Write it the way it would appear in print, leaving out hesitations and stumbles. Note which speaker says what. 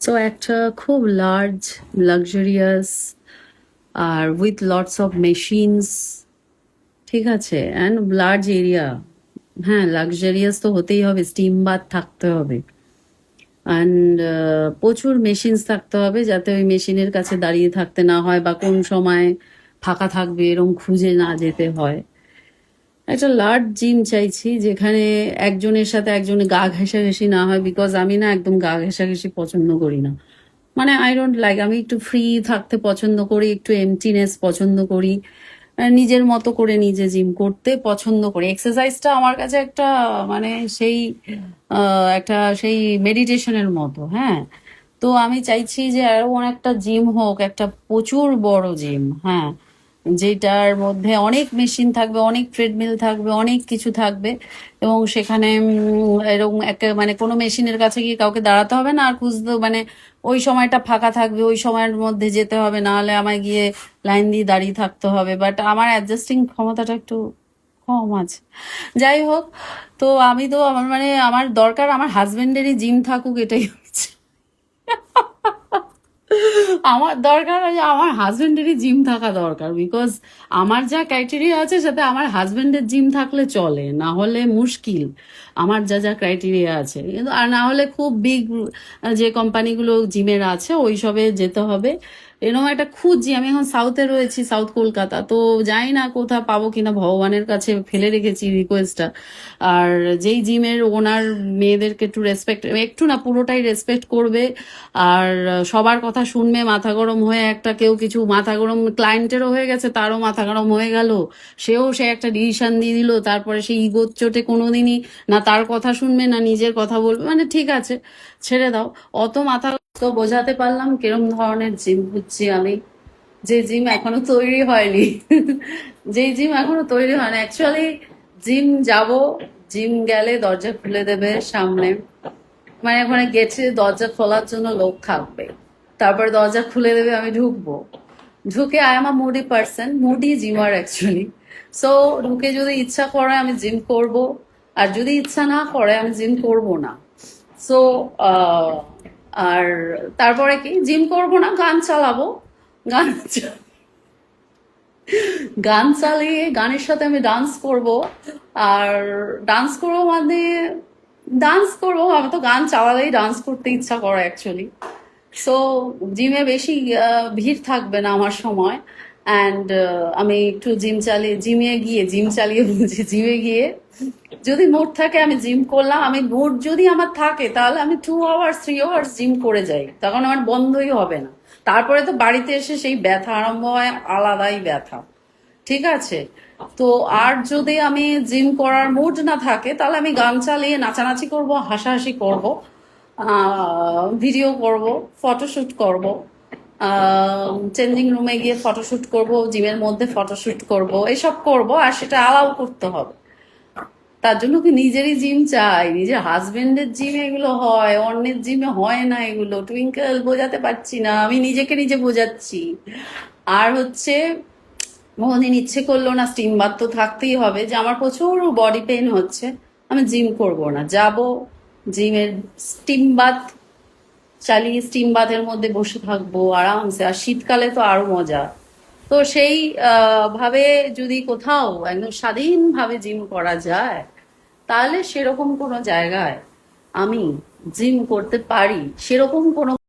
Speaker 1: So একটা খুব large luxurious আর উইথ লটস অফ মেশিনস, ঠিক আছে, অ্যান্ড লার্জ এরিয়া। হ্যাঁ, লাক্সারিয়াস তো হতেই হবে, স্টিম বাথ থাকতে হবে, অ্যান্ড প্রচুর মেশিনস থাকতে হবে যাতে ওই মেশিনের কাছে দাঁড়িয়ে থাকতে না হয় বা কোন সময় ফাঁকা থাকবে এরকম খুঁজে না যেতে হয়। একটা লার্জ জিম চাইছি যেখানে একজনের সাথে একজনের গা ঘেঁষাঘেঁষি না হয়, বিকজ আমি না একদম গা ঘেঁষাঘেঁষি পছন্দ করি না। মানে আই ডোন্ট লাইক, আমি একটু ফ্রি থাকতে পছন্দ করি, একটু এমটিনেস পছন্দ করি, নিজের মতো করে নিজে জিম করতে পছন্দ করি। এক্সারসাইজটা আমার কাছে একটা মানে সেই একটা সেই মেডিটেশনের মতো। হ্যাঁ, তো আমি চাইছি যে আরো অনেকটা জিম হোক, একটা প্রচুর বড় জিম। হ্যাঁ, যেটার মধ্যে অনেক মেশিন থাকবে, অনেক ট্রেডমিল থাকবে, অনেক কিছু থাকবে, এবং সেখানে এরকম একটা মানে কোনো মেশিনের কাছে গিয়ে কাউকে দাঁড়াতে হবে না, আর খুঁজতে মানে ওই সময়টা ফাঁকা থাকবে, ওই সময়ের মধ্যে যেতে হবে, না হলে আমায় গিয়ে লাইন দিয়ে দাঁড়িয়ে থাকতে হবে। বাট আমার অ্যাডজাস্টিং ক্ষমতাটা একটু কম আছে। যাই হোক, তো আমি তো আমার মানে আমার দরকার আমার হাজবেন্ডেরই জিম থাকুক, এটাই হচ্ছে আমার দরকার আছে, আমার হাজবেন্ডেরই জিম থাকা দরকার, বিকজ আমার যা ক্রাইটেরিয়া আছে সাথে আমার হাজবেন্ডের জিম থাকলে চলে, না হলে মুশকিল। আমার যা যা ক্রাইটেরিয়া আছে কিন্তু, আর না হলে খুব বিগ যে কোম্পানিগুলো জিমের আছে ওই সবে যেতে হবে। এরকম একটা খুঁজছি, আমি এখন সাউথে রয়েছি, সাউথ কলকাতা, তো জানি না কোথাও পাবো কিনা, ভগবানের কাছে ফেলে রেখেছি রিকোয়েস্টটা। আর যেই জিমের ওনার মেয়েদেরকে একটু রেসপেক্ট, একটু না পুরোটাই রেসপেক্ট করবে, আর সবার কথা শুনবে, মাথা গরম হয়ে একটা কেউ কিছু মাথা গরম ক্লায়েন্টেরও হয়ে গেছে, তারও মাথা গরম হয়ে গেল, সে একটা ডিসিশন দিয়ে দিল, তারপরে সেই ইগোর চোটে কোনোদিনই না তার কথা শুনবে না নিজের কথা বলবে। মানে ঠিক আছে, ছেড়ে দাও অত মাথা। তো বোঝাতে পারলাম কিরম ধরনের জিম বুঝছি আমি, যে জিম এখনো তৈরি হয়নি যে জিম এখনো তৈরি হয়নি অ্যাকচুয়ালি। জিম যাব, জিম গেলে দরজা খুলে দেবে সামনে, মানে ওখানে গেটে দরজা খোলার জন্য লোক থাকবে, তারপর দরজা খুলে দেবে, আমি ঢুকবো। ঢুকে I am a moody person, moody জিমার অ্যাকচুয়ালি। সো ঢুকে যদি ইচ্ছা করে আমি জিম করব, আর যদি ইচ্ছা না করে আমি জিম করব না। সো আর তারপরে কি, জিম করব না, গান চালাবো। গান গান চালিয়ে গানের সাথে আমি ডান্স করব। আর ডান্স করবো মানে ডান্স করবো, আমি তো গান চালালেই ডান্স করতে ইচ্ছা করে অ্যাকচুয়ালি। সো জিমে বেশি ভিড় থাকবে না আমার সময়, অ্যান্ড আমি একটু জিম চালিয়ে বলছি, জিমে গিয়ে যদি মুড থাকে আমি জিম করলাম, আমি মুড যদি আমার থাকে তাহলে আমি 2 আওয়ার্স 3 আওয়ার্স জিম করে যাই, তখন আমার বন্ধই হবে না। তারপরে তো বাড়িতে এসে সেই ব্যথা আরম্ভ হয়, আলাদাই ব্যথা। ঠিক আছে, তো আর যদি আমি জিম করার মুড না থাকে তাহলে আমি গান চালিয়ে নাচানাচি করব, হাসাহাসি করব, ভিডিও করব, ফটোশুট করব, চেঞ্জিং রুমে গিয়ে ফটোশুট করব, জিমের মধ্যে ফটোশুট করব, এসব করব, আর সেটা অ্যালাউ করতে হবে। তার জন্য কি নিজেরই জিম চাই, নিজের হাজবেন্ডের জিম এগুলো হয়, অন্যের জিমে হয় না এগুলো। টুইঙ্কেল, বোঝাতে পারছি না, আমি নিজেকে নিজে বোঝাচ্ছি। আর হচ্ছে কোনোদিন ইচ্ছে করলো না, স্টিম বাথ তো থাকতেই হবে, যে আমার প্রচুর বডি পেইন হচ্ছে, আমি জিম করব না, যাব জিমের স্টিম বাথ চালিয়ে স্টিম বাথের মধ্যে বসে থাকবো আরামসে, আর শীতকালে তো আরো মজা। তো সেই ভাবে যদি কোথাও একদম স্বাধীনভাবে জিম করা যায়, তাহলে সেরকম কোনো জায়গায় আমি জিম করতে পারি, সেরকম কোনো